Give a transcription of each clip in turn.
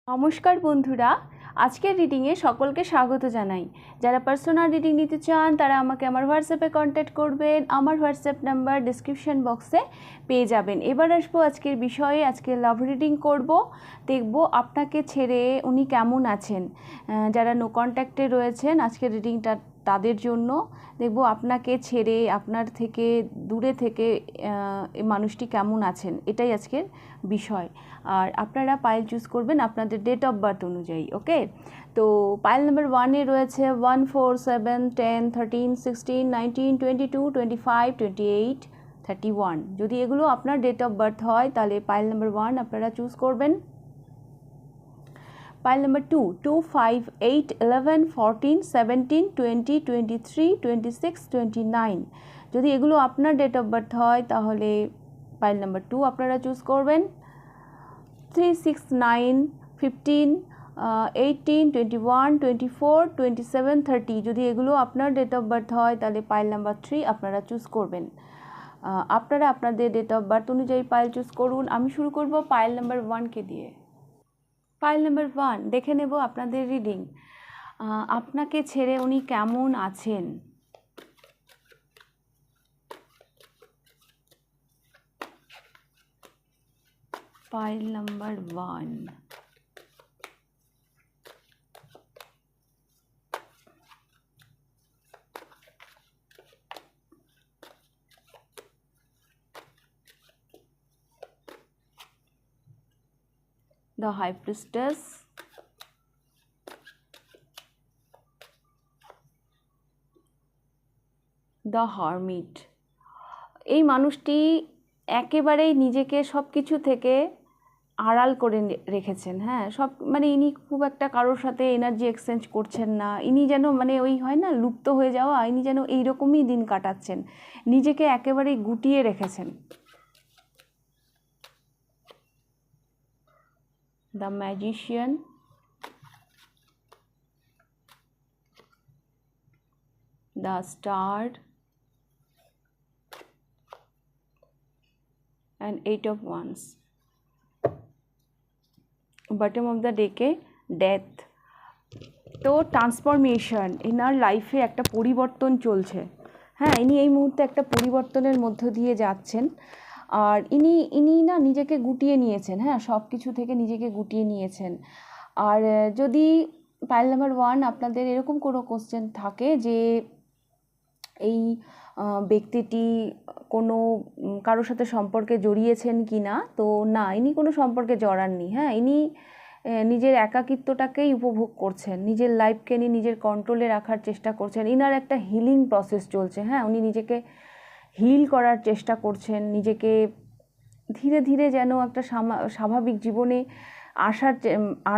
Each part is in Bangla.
নমস্কার বন্ধুরা, আজকের রিডিংয়ে সকলকে স্বাগত জানাই। যারা পার্সোনাল রিডিং নিতে চান তারা আমাকে আমার হোয়াটসঅ্যাপে কন্ট্যাক্ট করবেন। আমার হোয়াটসঅ্যাপ নাম্বার ডিসক্রিপশন বক্সে পেয়ে যাবেন। এবার আসবো আজকের বিষয়ে। আজকে লাভ রিডিং করব, দেখব আপনাকে ছেড়ে উনি কেমন আছেন। যারা নো কন্ট্যাক্টে রয়েছেন আজকের রিডিংটা তাদের জন্য। দেখব আপনাকে ছেড়ে, আপনার থেকে দূরে থেকে এই মানুষটি কেমন আছেন, এটাই আজকের বিষয়। আর আপনারা পাইল চুজ করবেন আপনাদের ডেট অফ বার্থ অনুযায়ী। ওকে, তো পাইল নাম্বার 1-এ রয়েছে 1, 4, 7, 10, 13, 16, 19, 22, 25, 28, 31। যদি এগুলো আপনার ডেট অফ বার্থ হয় তাহলে পাইল নাম্বার 1 আপনারা চুজ করবেন। Pile number 2, 2, 5, 8, 11, 14, 17, 20, 23, 26, 29। যদি এগুলো আপনার ডেট অফ বার্থ হয় তাহলে পাইল নাম্বার 2 আপনারা চুজ করবেন। 3, 6, 9, 15, 18, 21, 24, 27, 30। যদি এগুলো আপনার ডেট অফ বার্থ হয় তাহলে পাইল নাম্বার 3 আপনারা চুজ করবেন। আপনারা আপনাদের ডেট অফ বার্থ অনুযায়ী পাইল চুজ করুন। আমি শুরু করব পাইল নাম্বার 1কে দিয়ে। পাইল নাম্বার 1 দেখে নেব আপনাদের রিডিং। আপনাকে ছেড়ে উনি কেমন আছেন। Pile number 1, the High Priestess, the Hermit। এই মানুষটি একেবারেই নিজেকে সব কিছু থেকে আড়াল করে রেখেছেন। হ্যাঁ, সব মানে ইনি খুব একটা কারোর সাথে এনার্জি এক্সচেঞ্জ করছেন না। ইনি যেন মানে ওই হয় না লুপ্ত হয়ে যাওয়া, ইনি যেন এইরকমই দিন কাটাচ্ছেন, নিজেকে একেবারেই গুটিয়ে রেখেছেন। The magician, the star and 8 of Wands। Bottom of the ডেকে ডেথ। তো ট্রান্সফরমেশন, এনার লাইফে একটা পরিবর্তন চলছে। হ্যাঁ, ইনি এই মুহূর্তে একটা পরিবর্তনের মধ্য দিয়ে যাচ্ছেন। আর ইনি না নিজেকে গুটিয়ে নিয়েছেন। হ্যাঁ, সব কিছু থেকে নিজেকে গুটিয়ে নিয়েছেন। আর যদি পাইল নাম্বার 1 আপনাদের এরকম কোনো কোশ্চেন থাকে যে এই ব্যক্তিটি কোনো কারোর সাথে সম্পর্কে জড়িয়েছেন কি না, তো না, ইনি কোনো সম্পর্কে জড়াননি। হ্যাঁ, ইনি নিজের একাকিত্বটাকেই উপভোগ করছেন, নিজের লাইফকে ইনি নিজের কন্ট্রোলে রাখার চেষ্টা করছেন। ইনার একটা হিলিং প্রসেস চলছে। হ্যাঁ, উনি নিজেকে হিল করার চেষ্টা করছেন, নিজেকে ধীরে ধীরে যেন একটা স্বাভাবিক জীবনে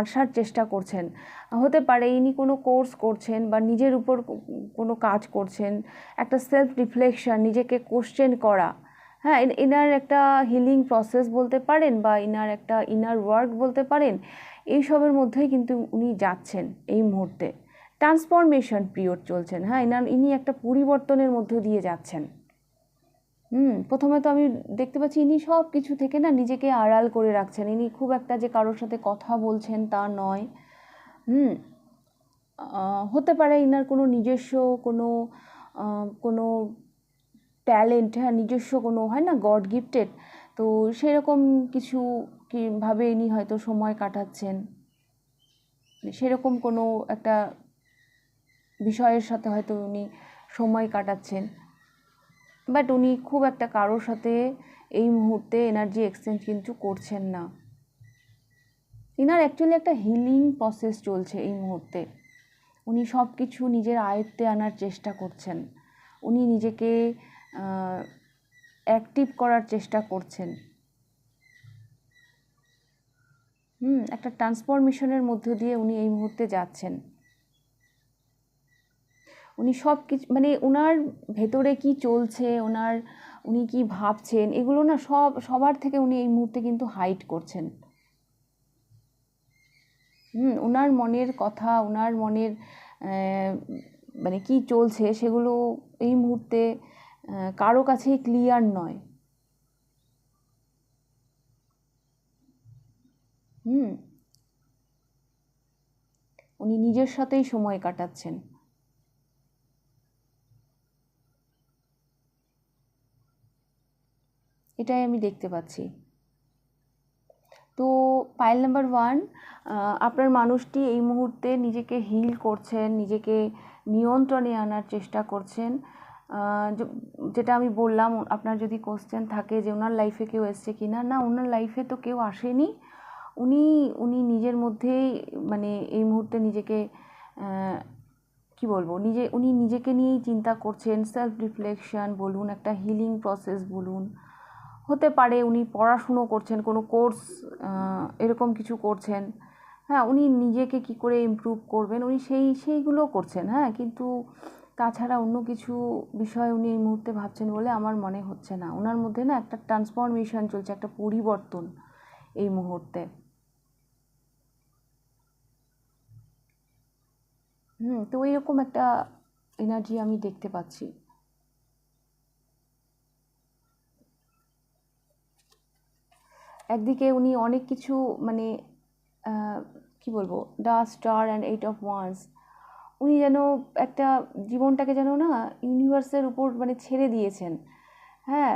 আসার চেষ্টা করছেন। হতে পারে ইনি কোনো কোর্স করছেন বা নিজের উপর কোনো কাজ করছেন, একটা সেলফ রিফ্লেকশন, নিজেকে কোশ্চেন করা। হ্যাঁ, ইনার একটা হিলিং প্রসেস বলতে পারেন বা ইনার একটা ইনার ওয়ার্ক বলতে পারেন। এইসবের মধ্যেই কিন্তু উনি যাচ্ছেন এই মুহূর্তে। ট্রান্সফরমেশন পিরিয়ড চলছেন। হ্যাঁ, ইনি একটা পরিবর্তনের মধ্য দিয়ে যাচ্ছেন। প্রথমে তো আমি দেখতে পাচ্ছি ইনি সব কিছু থেকে না নিজেকে আড়াল করে রাখছেন। ইনি খুব একটা যে কারোর সাথে কথা বলছেন তা নয়। হতে পারে ইনার কোনো নিজস্ব কোনো ট্যালেন্ট, হ্যাঁ, নিজস্ব কোনো হয় না গড গিফটেড, তো সেরকম কিছু ভাবে ইনি হয়তো সময় কাটাচ্ছেন। সেরকম কোনো একটা বিষয়ের সাথে হয়তো উনি সময় কাটাচ্ছেন। বাট উনি খুব একটা কারোর সাথে এই মুহূর্তে এনার্জি এক্সচেঞ্জ কিন্তু করছেন না। ইনার অ্যাকচুয়ালি একটা হিলিং প্রসেস চলছে এই মুহূর্তে। উনি সব কিছু নিজের আয়ত্তে আনার চেষ্টা করছেন। উনি নিজেকে অ্যাক্টিভ করার চেষ্টা করছেন। একটা ট্রান্সফরমেশনের মধ্য দিয়ে উনি এই মুহূর্তে যাচ্ছেন। উনি সব কিছু মানে ওনার ভেতরে কি চলছে, উনি কি ভাবছেন, এগুলো না সবার থেকে উনি এই মুহূর্তে কিন্তু হাইড করছেন। ওনার মনের কথা, ওনার মনের মানে কি চলছে সেগুলো এই মুহূর্তে কারো কাছেই ক্লিয়ার নয়। উনি নিজের সাথেই সময় কাটাচ্ছেন। এটাই আমি দেখতে পাচ্ছি। তো পাইল নাম্বার 1, আপনার মানুষটি এই মুহূর্তে নিজেকে হিল করছেন, নিজেকে নিয়ন্ত্রণে আনার চেষ্টা করছেন। যেটা আমি বললাম, আপনার যদি কোশ্চেন থাকে যে ওনার লাইফে কেউ এসছে কি না, না, ওনার লাইফে তো কেউ আসেনি। উনি উনি নিজের মধ্যেই মানে এই মুহূর্তে নিজেকে কি বলবো, উনি নিজেকে নিয়েই চিন্তা করছেন। সেলফ রিফ্লেকশন বলুন, একটা হিলিং প্রসেস বলুন, হতে পারে উনি পড়াশুনো করছেন, কোনো কোর্স এরকম কিছু করছেন। হ্যাঁ, উনি নিজেকে কি করে ইমপ্রুভ করবেন উনি সেইগুলো করছেন। হ্যাঁ, কিন্তু তাছাড়া অন্য কিছু বিষয় উনি এই মুহূর্তে ভাবছেন বলে আমার মনে হচ্ছে না। ওনার মধ্যে না একটা ট্রান্সফরমেশন চলছে, একটা পরিবর্তন এই মুহূর্তে। তো এইরকম একটা এনার্জি আমি দেখতে পাচ্ছি। একদিকে উনি অনেক কিছু মানে কি বলবো, the star and 8 of wands, উনি যেন একটা জীবনটাকে যেন না ইউনিভার্সের উপর মানে ছেড়ে দিয়েছেন। হ্যাঁ,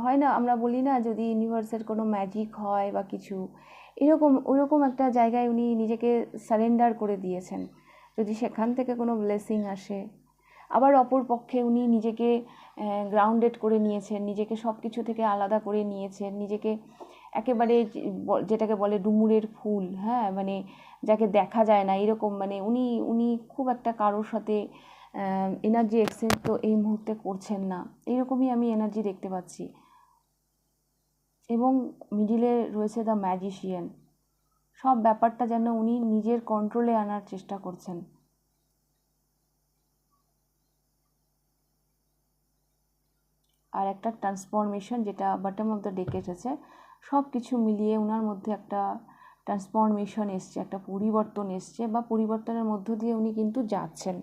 হয় না, আমরা বলি না, যদি ইউনিভার্সের কোনো ম্যাজিক হয় বা কিছু এরকম, ওইরকম একটা জায়গায় উনি নিজেকে সারেন্ডার করে দিয়েছেন, যদি সেখান থেকে কোনো ব্লেসিং আসে। আবার অপর পক্ষে উনি নিজেকে গ্রাউন্ডেড করে নিয়েছেন, নিজেকে সব কিছু থেকে আলাদা করে নিয়েছেন, নিজেকে একেবারে যেটাকে বলে ডুমুরের ফুল। হ্যাঁ, মানে যাকে দেখা যায় না এরকম, মানে উনি উনি খুব একটা কারোর সাথে এনার্জি এক্সচেঞ্জ তো এই মুহূর্তে করছেন না, এইরকমই আমি এনার্জি দেখতে পাচ্ছি। এবং মিডিলে রয়েছে দ্য ম্যাজিশিয়ান, সব ব্যাপারটা যেন উনি নিজের কন্ট্রোলে আনার চেষ্টা করছেন। আর একটা ট্রান্সফরমেশন, যেটা বটম অফ দ্য ডেকে এসেছে, সব কিছু মিলিয়ে ওনার মধ্যে একটা ট্রান্সফরমেশন এসছে, একটা পরিবর্তন এসছে, বা পরিবর্তনের মধ্য দিয়ে উনি কিন্তু যাচ্ছেন।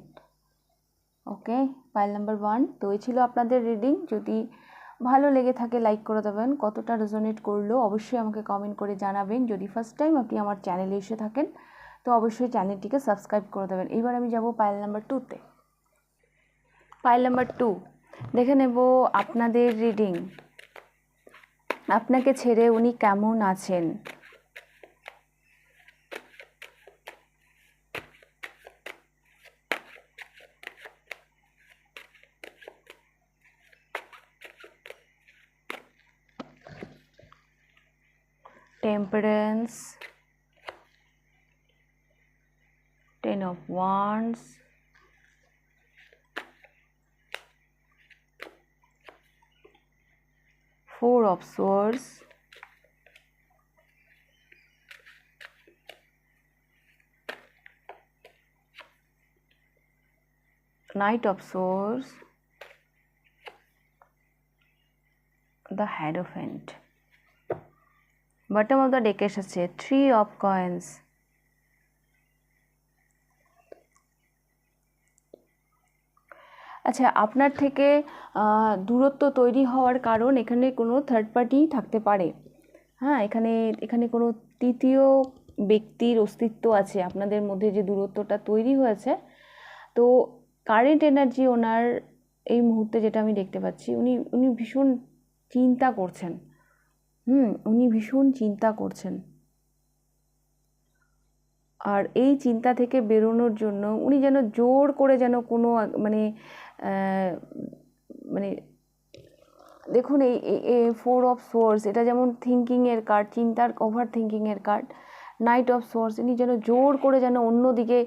ওকে, পাইল নাম্বার 1। তো এই ছিল আপনাদের রিডিং। যদি ভালো লেগে থাকে লাইক করে দেবেন, কতটা রেজোনেট করলো অবশ্যই আমাকে কমেন্ট করে জানাবেন। যদি ফার্স্ট টাইম আপনি আমার চ্যানেলে এসে থাকেন তো অবশ্যই চ্যানেলটিকে সাবস্ক্রাইব করে দেবেন। এবার আমি যাব পাইল নাম্বার 2তে। পাইল নাম্বার 2, দেখে নেব আপনাদের রিডিং। আপনাকে ছেড়ে উনি কেমন আছেন? Temperance, 10 of Wands, Four of Swords, Knight of Swords, the Hierophant, bottom of the deck এসেছে 3 of Coins, আচ্ছা, আপনার থেকে দূরত্ব তৈরি হওয়ার কারণ এখানে কোনো থার্ড পার্টি থাকতে পারে। হ্যাঁ, এখানে কোনো তৃতীয় ব্যক্তির অস্তিত্ব আছে আপনাদের মধ্যে, যে দূরত্বটা তৈরি হয়েছে। তো কারেন্ট এনার্জি ওনার এই মুহূর্তে যেটা আমি দেখতে পাচ্ছি, উনি ভীষণ চিন্তা করছেন। উনি ভীষণ চিন্তা করছেন, আর এই চিন্তা থেকে বেরোনোর জন্য উনি যেন জোর করে যেন কোনো মানে মানে দেখুন, এই 4 অফ সোর্স, এটা যেমন থিঙ্কিংয়ের কার্ড, চিন্তার ওভার থিঙ্কিংয়ের কার্ড। নাইট অফ সোর্স, ইনি যেন জোর করে যেন অন্যদিকে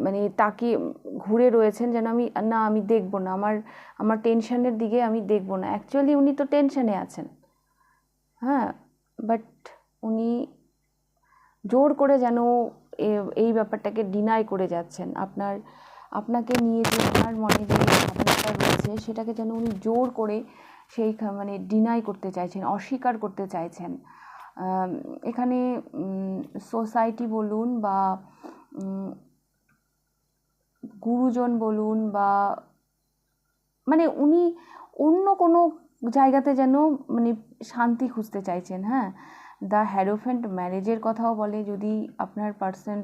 মানে তাকিয়ে ঘুরে রয়েছেন, যেন আমি দেখব না, আমার টেনশনের দিকে আমি দেখব না। অ্যাকচুয়ালি উনি তো টেনশনে আছেন। হ্যাঁ, বাট উনি জোর করে যেন এই ব্যাপারটাকে ডিনাই করে যাচ্ছেন। আপনাকে নিয়ে যে ওনার মনে যে ভাবনাটা রয়েছে, সেটাকে যেন উনি জোর করে মানে ডিনাই করতে চাইছেন, অস্বীকার করতে চাইছেন। এখানে সোসাইটি বলুন বা গুরুজন বলুন, বা মানে উনি অন্য কোনো জায়গাতে যেন মানে শান্তি খুঁজতে চাইছেন। হ্যাঁ, দ্য হ্যারোফেন্ট ম্যারেজের কথাও বলে, যদি আপনার পার্সন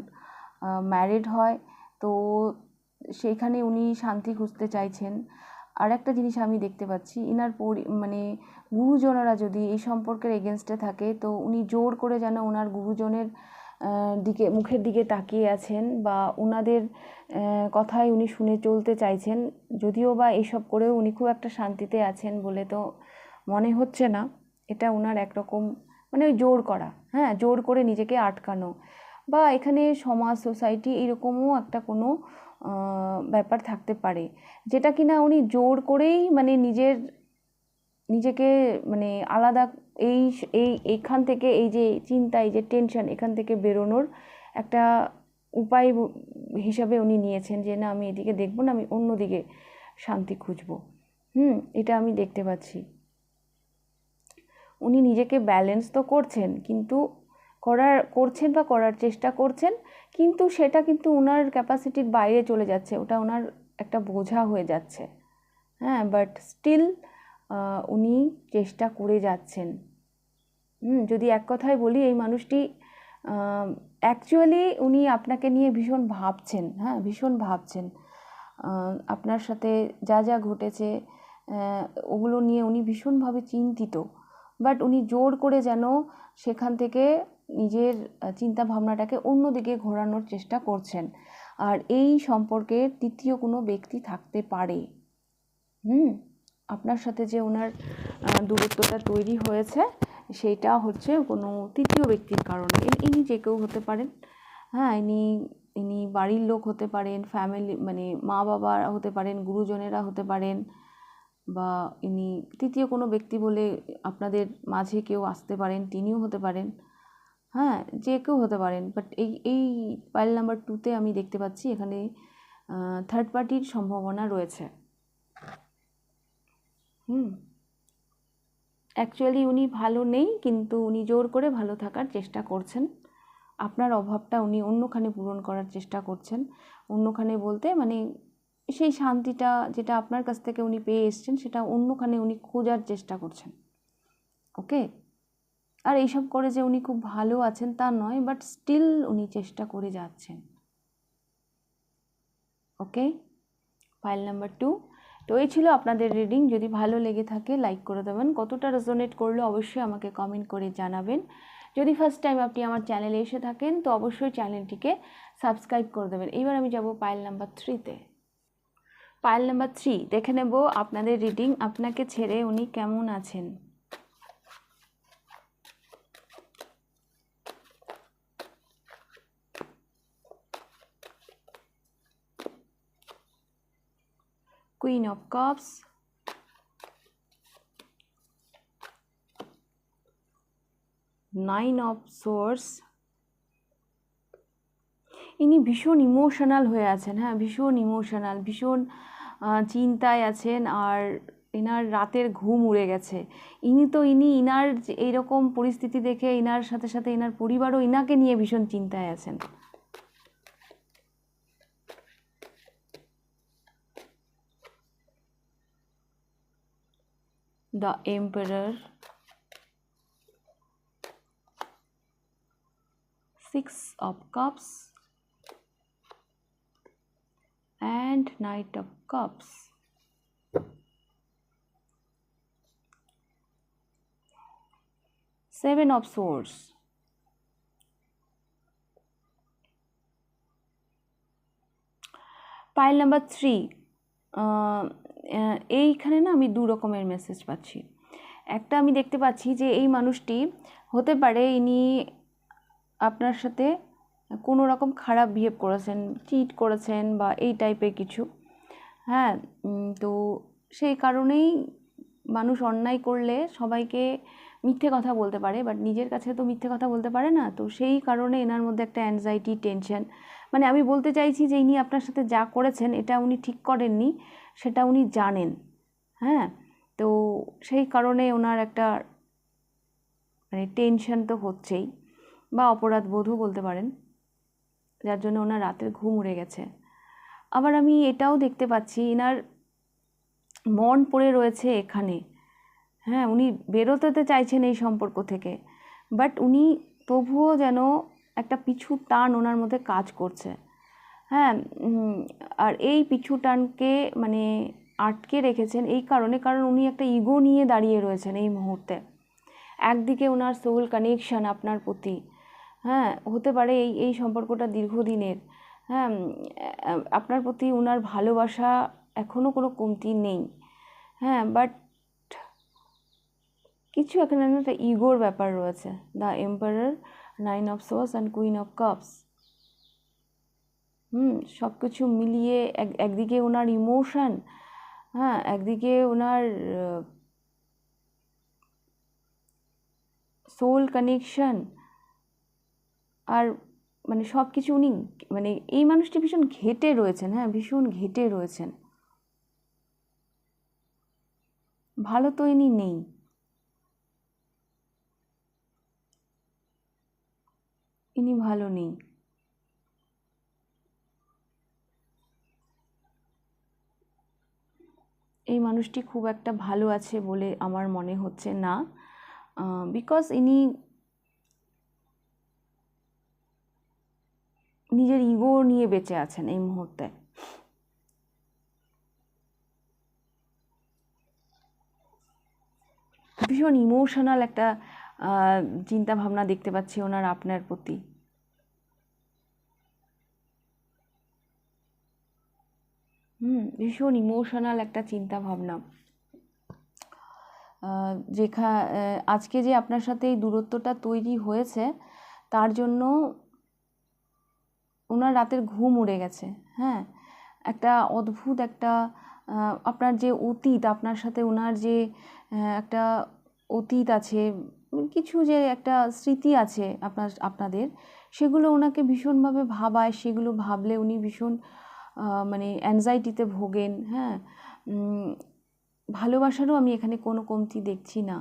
ম্যারিড হয়, তো সেইখানে উনি শান্তি খুঁজতে চাইছেন। আর একটা জিনিস আমি দেখতে পাচ্ছি, ইনার মানে গুরুজনেরা যদি এই সম্পর্কের এগেনস্টে থাকে, তো উনি জোর করে যেন ওনার গুরুজনের দিকে, মুখের দিকে তাকিয়ে আছেন, বা ওনাদের কথাই উনি শুনে চলতে চাইছেন। যদিও বা এইসব করেও উনি খুব একটা শান্তিতে আছেন বলে তো মনে হচ্ছে না। এটা ওনার একরকম মানে ওই জোর করা, হ্যাঁ, জোর করে নিজেকে আটকানো, বা এখানে সমাজ, সোসাইটি এরকমও একটা কোনো ব্যাপার থাকতে পারে, যেটা কিনা উনি জোর করেই মানে নিজেকে মানে আলাদা, এই এইখান থেকে, এই যে চিন্তা, এই যে টেনশন, এখান থেকে বেরোনোর একটা উপায় হিসাবে উনি নিয়েছেন, যে না আমি এদিকে দেখবো না, আমি অন্যদিকে শান্তি খুঁজবো। এটা আমি দেখতে পাচ্ছি। উনি নিজেকে ব্যালেন্স তো করছেন, কিন্তু করছেন বা করার চেষ্টা করছেন, কিন্তু সেটা কিন্তু ওনার ক্যাপাসিটির বাইরে চলে যাচ্ছে, ওটা ওনার একটা বোঝা হয়ে যাচ্ছে। হ্যাঁ, বাট স্টিল উনি চেষ্টা করে যাচ্ছেন। যদি এক কথায় বলি, এই মানুষটি অ্যাকচুয়ালি উনি আপনাকে নিয়ে ভীষণ ভাবছেন, হ্যাঁ, ভীষণ ভাবছেন। আপনার সাথে যা যা ঘটেছে ওগুলো নিয়ে উনি ভীষণভাবে চিন্তিত, বাট উনি জোর করে যেন সেখান থেকে নিজের চিন্তা ভাবনাটাকে অন্যদিকে ঘোরানোর চেষ্টা করছেন। আর এই সম্পর্কে তৃতীয় কোনো ব্যক্তি থাকতে পারে। আপনার সাথে যে ওনার দূরত্বটা তৈরি হয়েছে, সেইটা হচ্ছে কোনো তৃতীয় ব্যক্তির কারণে। ইনি যে কেউ হতে পারেন, হ্যাঁ, ইনি বাড়ির লোক হতে পারেন, ফ্যামিলি মানে মা বাবা হতে পারেন, গুরুজনেরা হতে পারেন, বা ইনি তৃতীয় কোনো ব্যক্তি বলে আপনাদের মাঝে কেউ আসতে পারেন, তিনিও হতে পারেন, হ্যাঁ, যে কেউ হতে পারেন। বাট এই পাইল নাম্বার 2-তে আমি দেখতে পাচ্ছি এখানে থার্ড পার্টির সম্ভাবনা রয়েছে। অ্যাকচুয়ালি উনি ভালো নেই, কিন্তু উনি জোর করে ভালো থাকার চেষ্টা করছেন। আপনার অভাবটা উনি অন্যখানে পূরণ করার চেষ্টা করছেন। অন্যখানে বলতে মানে সেই শান্তিটা যেটা আপনার কাছ থেকে উনি পেয়ে এসছেন, সেটা অন্যখানে উনি খোঁজার চেষ্টা করছেন। ওকে, আর এইসব করে যে উনি খুব ভালো আছেন তা নয়, বাট স্টিল উনি চেষ্টা করে যাচ্ছেন। ওকে, ফাইল নাম্বার 2। তো এই ছিল আপনাদের রিডিং। যদি ভালো লেগে থাকে লাইক করে দেবেন, কতটা রেজোনেট করলো অবশ্যই আমাকে কমেন্ট করে জানাবেন। যদি ফার্স্ট টাইম আপনি আমার চ্যানেলে এসে থাকেন, তো অবশ্যই চ্যানেলটিকে সাবস্ক্রাইব করে দেবেন। এবার আমি যাব পাইল নাম্বার 3-তে। পাইল নাম্বার 3 দেখে নেব আপনাদের রিডিং, আপনাকে ছেড়ে উনি কেমন আছেন। Queen of cups, nine of swords. ইনি ভীষণ ইমোশনাল হয়ে আছেন, হ্যাঁ, ভীষণ ইমোশনাল, ভীষণ চিন্তায় আছেন, আর ইনার রাতের ঘুম উড়ে গেছে। ইনার এইরকম পরিস্থিতি দেখে ইনার সাথে সাথে ইনার পরিবারও ইনাকে নিয়ে ভীষণ চিন্তায় আছেন। The emperor, 6 of cups and Knight of Cups. Seven of Swords. Pile number 3, এইখানে না আমি দু রকমের মেসেজ পাচ্ছি। একটা আমি দেখতে পাচ্ছি যে এই মানুষটি হতে পারে ইনি আপনার সাথে কোনো রকম খারাপ বিহেভ করেছেন, চিট করেছেন, বা এই টাইপের কিছু, হ্যাঁ। তো সেই কারণেই মানুষ অন্যায় করলে সবাইকে মিথ্যে কথা বলতে পারে, বাট নিজের কাছে তো মিথ্যে কথা বলতে পারে না। তো সেই কারণে এনার মধ্যে একটা অ্যাংজাইটি, টেনশন, মানে আমি বলতে চাইছি যে ইনি আপনার সাথে যা করেছেন এটা উনি ঠিক করেননি, সেটা উনি জানেন, হ্যাঁ। তো সেই কারণে ওনার একটা মানে টেনশন তো হচ্ছেই, বা অপরাধ বোধও বলতে পারেন, যার জন্য ওনার রাতের ঘুম উড়ে গেছে। আবার আমি এটাও দেখতে পাচ্ছি এনার মন পড়ে রয়েছে এখানে, হ্যাঁ, উনি বেরোতে চাইছেন এই সম্পর্ক থেকে, বাট উনি তবুও যেন একটা পিছু টান ওনার মধ্যে কাজ করছে। হ্যাঁ, আর এই পিছু টানকে মানে আটকে রেখেছেন এই কারণে, কারণ উনি একটা ইগো নিয়ে দাঁড়িয়ে রয়েছেন এই মুহূর্তে। একদিকে ওনার সোল কানেকশান আপনার প্রতি, হ্যাঁ, হতে পারে এই সম্পর্কটা দীর্ঘদিনের। হ্যাঁ, আপনার প্রতি ওনার ভালোবাসা এখনও কোনো কমতি নেই। হ্যাঁ, বাট কিছু এখানে একটা ইগোর ব্যাপার রয়েছে। The emperor, 9 of swords and queen of cups. সব কিছু মিলিয়ে একদিকে ওনার ইমোশন, হ্যাঁ, একদিকে ওনার সোল কানেকশন, আর মানে সব কিছু উনি মানে এই মানুষটি ভীষণ ঘেঁটে রয়েছেন। হ্যাঁ, ভীষণ ঘেঁটে রয়েছেন। ভালো তো ইনি নেই। ইনি ভালো নেই। এই মানুষটি খুব একটা ভালো আছে বলে আমার মনে হচ্ছে না, বিকজ ইনি নিজের ইগো নিয়ে বেঁচে আছেন এই মুহূর্তে। ভীষণ ইমোশনাল একটা চিন্তা ভাবনা দেখতে পাচ্ছি ওনার আপনার প্রতি। ভীষণ ইমোশনাল একটা চিন্তা ভাবনা। আজকে যে আপনার সাথে এই দূরত্বটা তৈরি হয়েছে, তার জন্য ওনার রাতের ঘুম উড়ে গেছে। হ্যাঁ, একটা অদ্ভুত একটা আপনার যে অতীত, আপনার সাথে ওনার যে একটা অতীত আছে, কিছু যে একটা স্মৃতি আছে আপনাদের, সেগুলো ওনাকে ভীষণভাবে ভাবায়। সেগুলো ভাবলে উনি ভীষণ মানে অ্যাংজাইটিতে ভোগেন। হ্যাঁ, ভালোবাসারও আমি এখানে কোনো কমতি দেখছি না।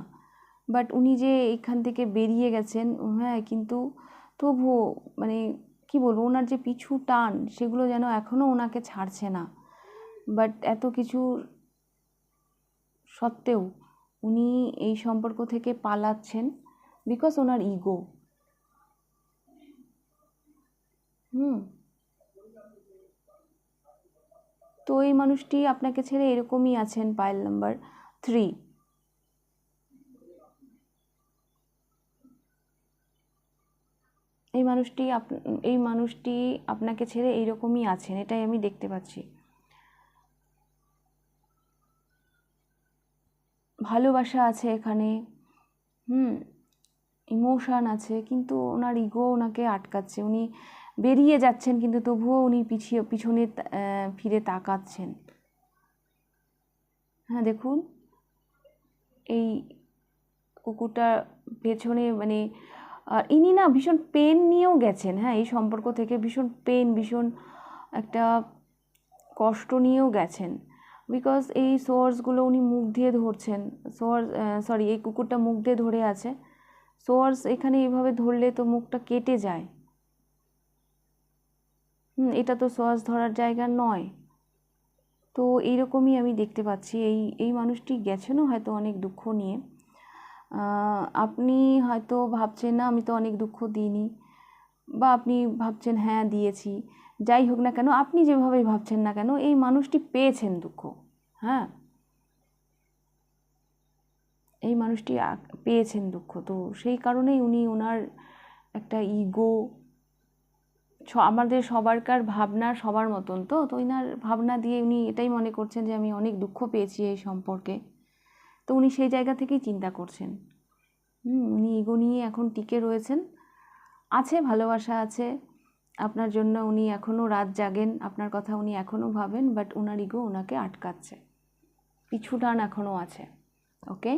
বাট উনি যে এখান থেকে বেরিয়ে গেছেন, হ্যাঁ, কিন্তু তবুও মানে কি বলবো, ওনার যে পিছু টান সেগুলো যেন এখনও ওনাকে ছাড়ছে না। বাট এত কিছু সত্ত্বেও উনি এই সম্পর্ক থেকে পালাচ্ছেন বিকজ ওনার ইগো। তো এই মানুষটি আপনাকে ছেড়ে এরকমই আছেন। Pile number 3। এই মানুষটি আপনাকে ছেড়ে এইরকমই আছেন, এটাই আমি দেখতে পাচ্ছি। ভালোবাসা আছে এখানে, ইমোশান আছে, কিন্তু ওনার ইগো ওনাকে আটকাচ্ছে। উনি বেরিয়ে যাচ্ছেন কিন্তু তবুও উনি পিছনে ফিরে তাকাচ্ছেন। হ্যাঁ, দেখুন এই কুকুরটার পেছনে মানে ইনি না ভীষণ পেন নিয়েও গেছেন। হ্যাঁ, এই সম্পর্ক থেকে ভীষণ পেন, ভীষণ একটা কষ্ট নিয়েও গেছেন। বিকজ এই সোয়ার্সগুলো উনি মুখ দিয়ে ধরছেন। এই কুকুরটা মুখ দিয়ে ধরে আছে। সোয়ার্স এখানে এইভাবে ধরলে তো মুখটা কেটে যায়। এটা তো সোয়ার্স ধরার জায়গা নয়। তো এইরকমই আমি দেখতে পাচ্ছি। এই মানুষটি গেছেনও হয়তো অনেক দুঃখ নিয়ে। আপনি হয়তো ভাবছেন না আমি তো অনেক দুঃখ দিইনি, বা আপনি ভাবছেন হ্যাঁ দিয়েছি। যাই হোক না কেন, আপনি যেভাবেই ভাবছেন না কেন, এই মানুষটি পেয়েছেন দুঃখ। হ্যাঁ, এই মানুষটি পেয়েছেন দুঃখ। তো সেই কারণেই উনি ওনার একটা ইগো, আমাদের সবারকার ভাবনা সবার মতন। তো ওনার ভাবনা দিয়ে উনি এটাই মনে করছেন যে আমি অনেক দুঃখ পেয়েছি এই সম্পর্কে। তো উনি সেই জায়গা থেকেই চিন্তা করছেন। উনি ইগো নিয়ে এখন টিকে রয়েছেন। আছে ভালোবাসা আছে আপনার জন্য, উনি এখনও রাত জাগেন, আপনার কথা উনি এখনও ভাবেন, বাট ওনার ইগো ওনাকে আটকাচ্ছে, পিছু টান এখনও আছে। ওকে,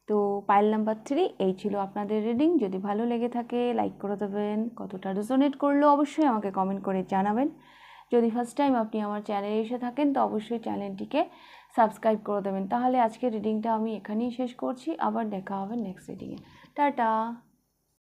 তো পাইল নাম্বার 3 এই ছিল আপনাদের রিডিং। যদি ভালো লেগে থাকে লাইক করে দেবেন, কতটা রেজোনেট করলো অবশ্যই আমাকে কমেন্ট করে জানাবেন। যদি ফার্স্ট টাইম আপনি আমার চ্যানেলে এসে থাকেন তো অবশ্যই চ্যানেলটিকে সাবস্ক্রাইব করে দেবেন। তাহলে আজকের রিডিংটা আমি এখানেই শেষ করছি, আবার দেখা হবে নেক্সট রিডিংয়ে। টাটা।